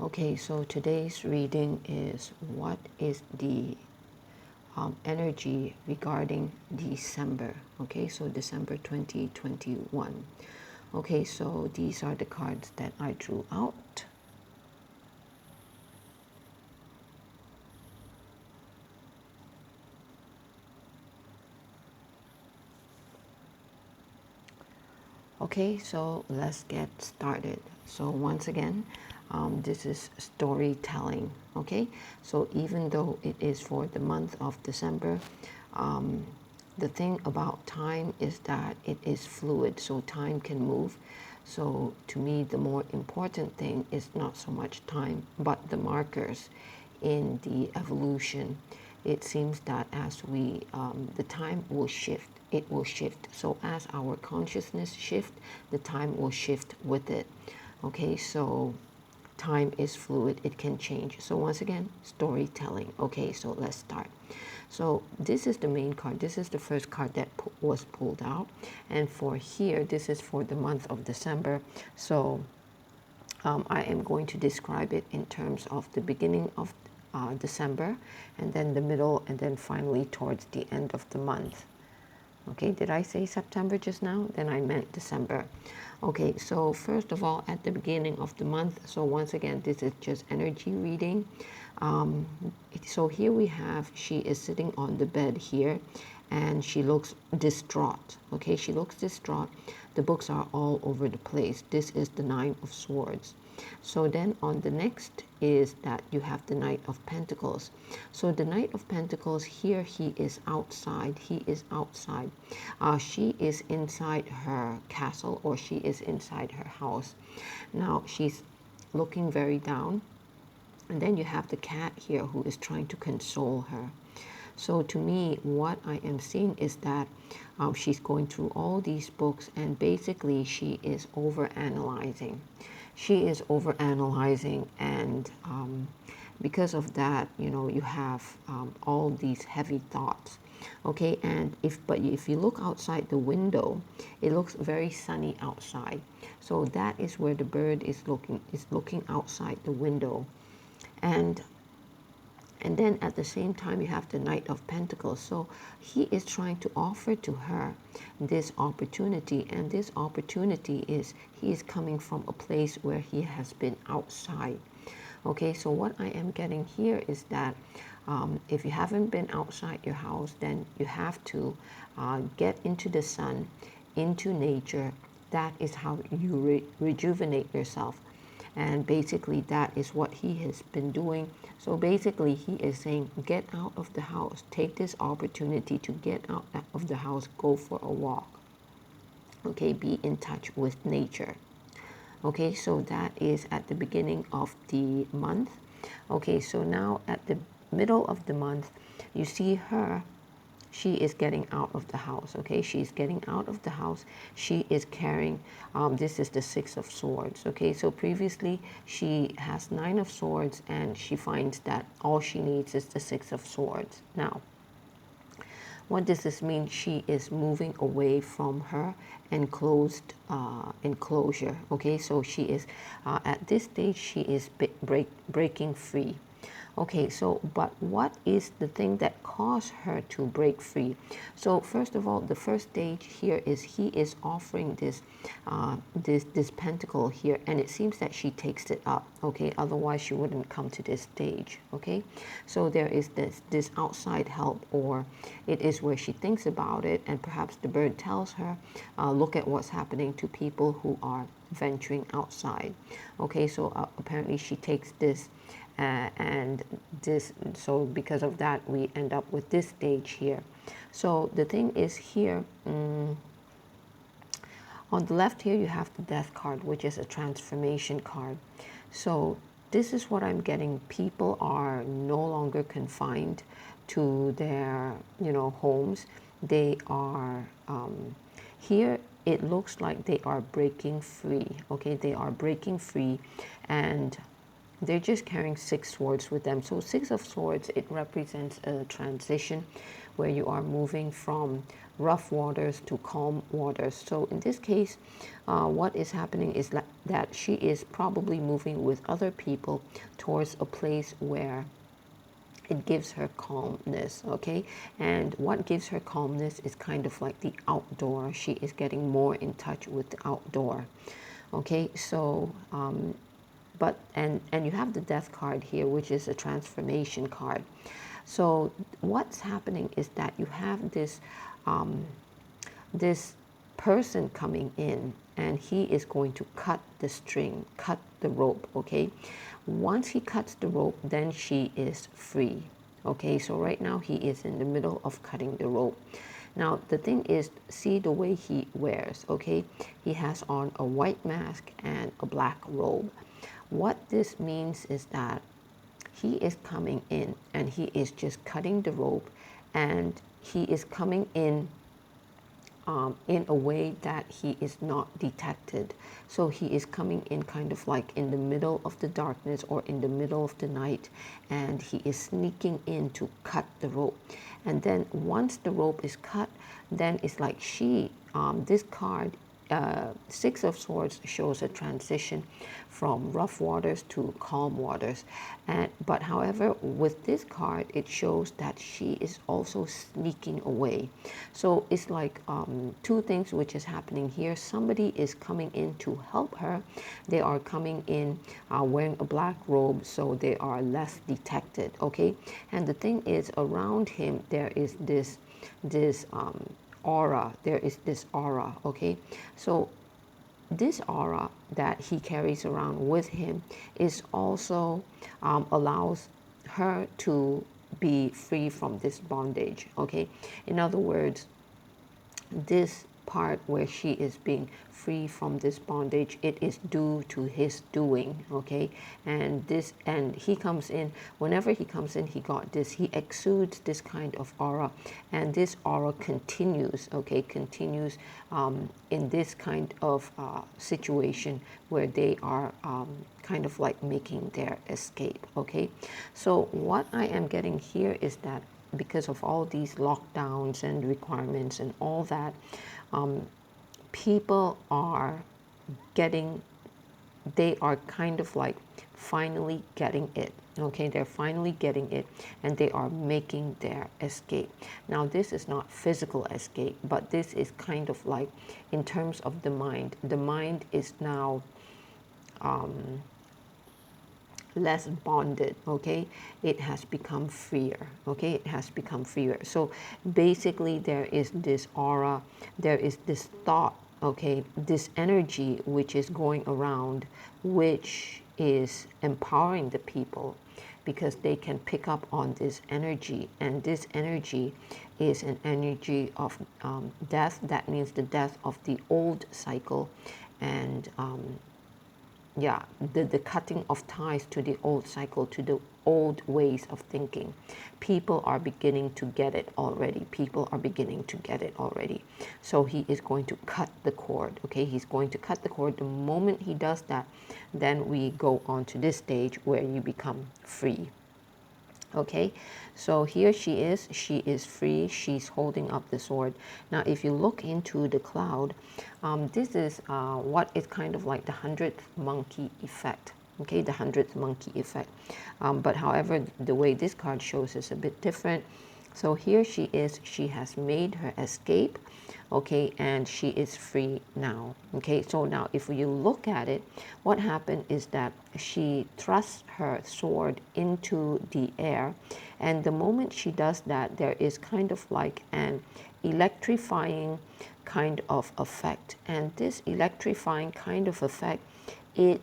Okay, so today's reading is what is the energy regarding December. Okay, so December 2021. Okay, so these are the cards that I drew out. Okay, so let's get started. So once again, this is storytelling. Okay, so even though it is for the month of December, um, the thing about time is that it is fluid, so time can move. So to me, the more important thing is not so much time, but the markers in the evolution. It seems that as the time will shift, it will shift. So as our consciousness shift, the time will shift with it. Okay, so time is fluid, it can change. So once again, storytelling. Okay, so let's start. So this is the main card. This is the first card that was pulled out. And for here, this is for the month of December. So I am going to describe it in terms of the beginning of December, and then the middle, and then finally towards the end of the month. Okay, did I say September just now? Then I meant December. Okay, so first of all, at the beginning of the month, so once again, this is just energy reading. So here we have, she is sitting on the bed here, and she looks distraught. Okay, she looks distraught. The books are all over the place. This is the Nine of Swords. So then on the next is that you have the Knight of Pentacles. So the Knight of Pentacles here, he is outside. He is outside. She is inside her castle, or she is inside her house. Now she's looking very down. And then you have the cat here who is trying to console her. So to me, what I am seeing is that she's going through all these books, and basically she is overanalyzing. She is overanalyzing, and because of that, you have all these heavy thoughts. Okay, and if you look outside the window, it looks very sunny outside. So that is where the bird is looking outside the window. And then at the same time, you have the Knight of Pentacles. So he is trying to offer to her this opportunity. And this opportunity is, he is coming from a place where he has been outside. Okay, so what I am getting here is that if you haven't been outside your house, then you have to get into the sun, into nature. That is how you rejuvenate yourself. And basically that is what he has been doing. So basically he is saying, get out of the house, take this opportunity to get out of the house, go for a walk. Okay, be in touch with nature. Okay, so that is at the beginning of the month. Okay, so now at the middle of the month, you see her, she is getting out of the house. Okay, she's getting out of the house. She is carrying, this is the Six of Swords. Okay, so previously she has Nine of Swords, and she finds that all she needs is the Six of Swords. Now, what does this mean? She is moving away from her enclosed enclosure. Okay, so she is at this stage, she is breaking free. Okay, so but what is the thing that caused her to break free? So first of all, the first stage here is he is offering this pentacle here, and it seems that she takes it up. Okay, otherwise she wouldn't come to this stage. Okay, so there is this outside help, or it is where she thinks about it, and perhaps the bird tells her, look at what's happening to people who are venturing outside. Okay, so apparently she takes this. And this, so because of that, we end up with this stage here. So the thing is here, on the left here, you have the Death card, which is a transformation card. So this is what I'm getting. People are no longer confined to their, homes. They are, here it looks like they are breaking free. Okay, they are breaking free, and they're just carrying six swords with them. So Six of Swords, it represents a transition where you are moving from rough waters to calm waters. So in this case, what is happening is that she is probably moving with other people towards a place where it gives her calmness, okay? And what gives her calmness is kind of like the outdoor. She is getting more in touch with the outdoor, okay? So and you have the death card here, which is a transformation card. So what's happening is that you have this person coming in, and he is going to cut the string, cut the rope, okay? Once he cuts the rope, then she is free, okay? So right now he is in the middle of cutting the rope. Now the thing is, see the way he wears, okay? He has on a white mask and a black robe. What this means is that he is coming in and he is just cutting the rope, and he is coming in a way that he is not detected. So he is coming in kind of like in the middle of the darkness or in the middle of the night, and he is sneaking in to cut the rope. And then once the rope is cut, then it's like this card, Six of Swords, shows a transition from rough waters to calm waters. But however, with this card, it shows that she is also sneaking away. So it's like two things which is happening here. Somebody is coming in to help her. They are coming in wearing a black robe, so they are less detected, okay? And the thing is, around him, there is this aura. There is this aura, okay? So this aura that he carries around with him is also allows her to be free from this bondage, okay? In other words, this part where she is being free from this bondage, it is due to his doing, okay? And he comes in, whenever he comes in, he exudes this kind of aura, and this aura continues, okay, continues in this kind of situation where they are kind of like making their escape, okay? So what I am getting here is that because of all these lockdowns and requirements and all that, people are they are kind of like finally getting it, okay? They're finally getting it, and they are making their escape. Now this is not physical escape, but this is kind of like in terms of the mind. The mind is now less bonded, okay? It has become freer, okay? It has become freer. So basically there is this aura, there is this thought, okay? This energy which is going around, which is empowering the people, because they can pick up on this energy, and this energy is an energy of death. That means the death of the old cycle, and yeah, the cutting of ties to the old cycle, to the old ways of thinking. People are beginning to get it already. People are beginning to get it already. So he is going to cut the cord, okay? He's going to cut the cord. The moment he does that, then we go on to this stage where you become free. Okay, so here she is free, she's holding up the sword. Now if you look into the cloud, this is what is kind of like the 100th monkey effect, okay, the 100th monkey effect. But however, the way this card shows is a bit different. So here she is, she has made her escape, okay, and she is free now, okay. So now if you look at it, what happened is that she thrusts her sword into the air, and the moment she does that, there is kind of like an electrifying kind of effect, and this electrifying kind of effect, it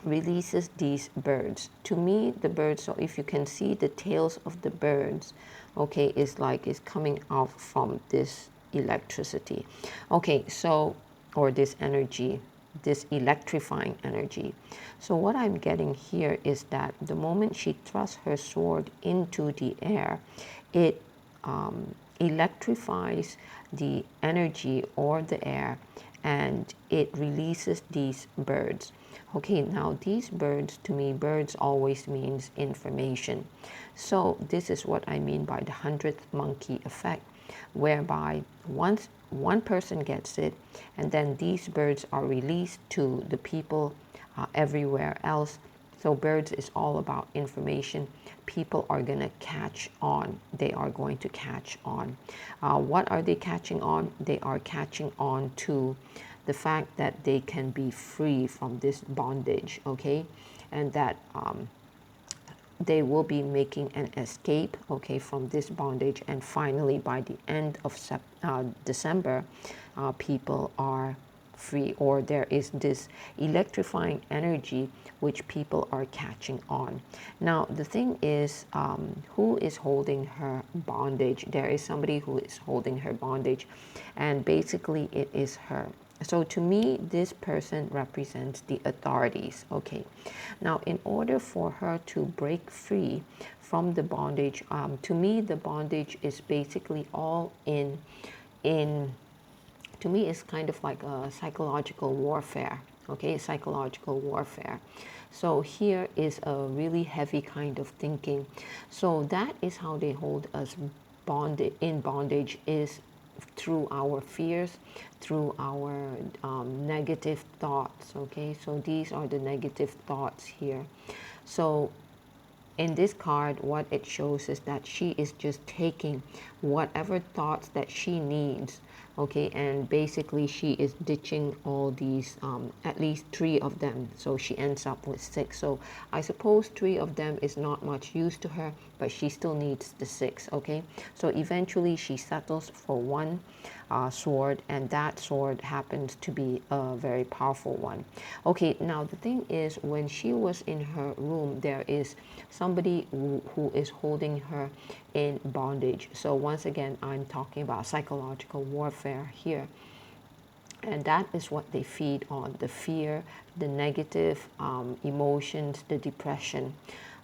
releases these birds. To me, the birds, so if you can see the tails of the birds, okay, is like it's coming out from this electricity, okay, so, or this energy, this electrifying energy. So what I'm getting here is that the moment she thrusts her sword into the air, it electrifies the energy or the air, and it releases these birds. Okay, now these birds, to me, birds always means information. So this is what I mean by the 100th monkey effect, whereby once one person gets it, and then these birds are released to the people everywhere else. So birds is all about information. People are going to catch on. They are going to catch on. What are they catching on? They are catching on to the fact that they can be free from this bondage, okay? And that they will be making an escape, okay, from this bondage. And finally, by the end of December, people are free, or there is this electrifying energy which people are catching on. Now, the thing is, who is holding her bondage? There is somebody who is holding her bondage, and basically it is her. So to me, this person represents the authorities. Okay. Now, in order for her to break free from the bondage, to me, the bondage is basically all in. To me, it's kind of like a psychological warfare. Okay, psychological warfare. So here is a really heavy kind of thinking. So that is how they hold us bonded in bondage, is through our fears, through our negative thoughts. Okay, so these are the negative thoughts here. So in this card, what it shows is that she is just taking whatever thoughts that she needs, okay, and basically she is ditching all these, at least 3 of them, so she ends up with 6. So I suppose 3 of them is not much use to her, but she still needs the 6, okay. So eventually she settles for one sword, and that sword happens to be a very powerful one. Okay, now the thing is, when she was in her room, there is somebody who is holding her in bondage. So once again, I'm talking about psychological warfare here. And that is what they feed on: the fear, the negative emotions, the depression.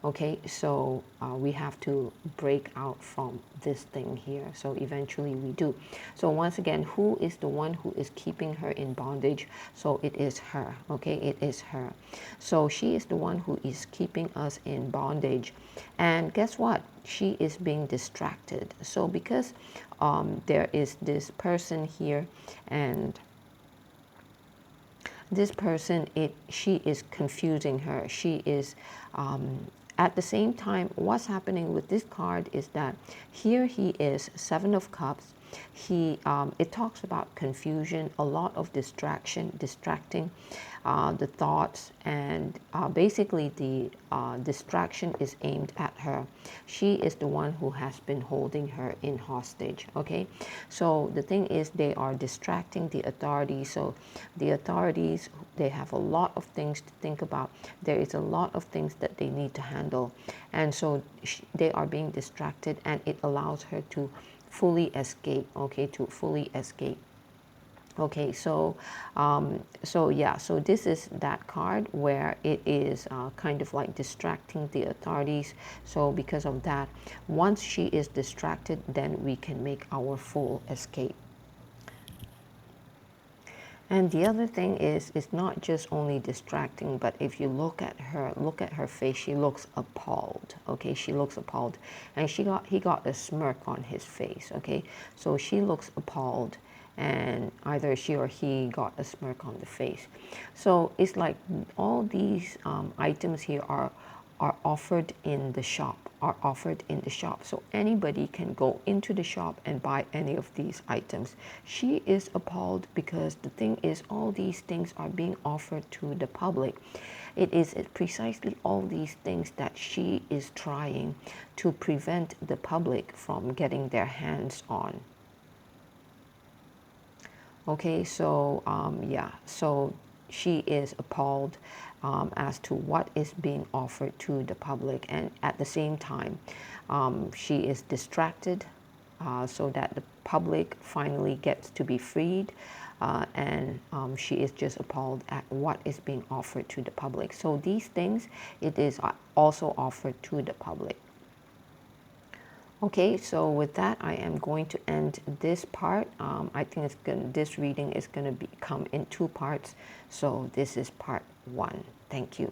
Okay, so we have to break out from this thing here. So eventually we do. So once again, who is the one who is keeping her in bondage? So it is her. Okay, it is her. So she is the one who is keeping us in bondage. And guess what? She is being distracted. So because there is this person here, and this person, she is confusing her. She is at the same time, what's happening with this card is that here he is, 7 of Cups. It talks about confusion, a lot of distracting the thoughts, and basically the distraction is aimed at her. She is the one who has been holding her in hostage. Okay, so the thing is, they are distracting the authorities. So the authorities, they have a lot of things to think about. There is a lot of things that they need to handle, and so they are being distracted, and it allows her to fully escape. Okay, to fully escape. Okay, so yeah, so this is that card where it is kind of like distracting the authorities. So because of that, once she is distracted, then we can make our full escape. And the other thing is, it's not just only distracting, but if you look at her face, she looks appalled. Okay, she looks appalled, and he got a smirk on his face. Okay, so she looks appalled, and either she or he got a smirk on the face. So it's like all these items here are offered in the shop, so anybody can go into the shop and buy any of these items. She is appalled because the thing is, all these things are being offered to the public. It is precisely all these things that she is trying to prevent the public from getting their hands on. Okay, so yeah, so she is appalled as to what is being offered to the public, and at the same time, she is distracted so that the public finally gets to be freed, and she is just appalled at what is being offered to the public. So these things, it is also offered to the public. Okay, so with that, I am going to end this part. I think this reading is going to come in two parts. So this is part one. Thank you.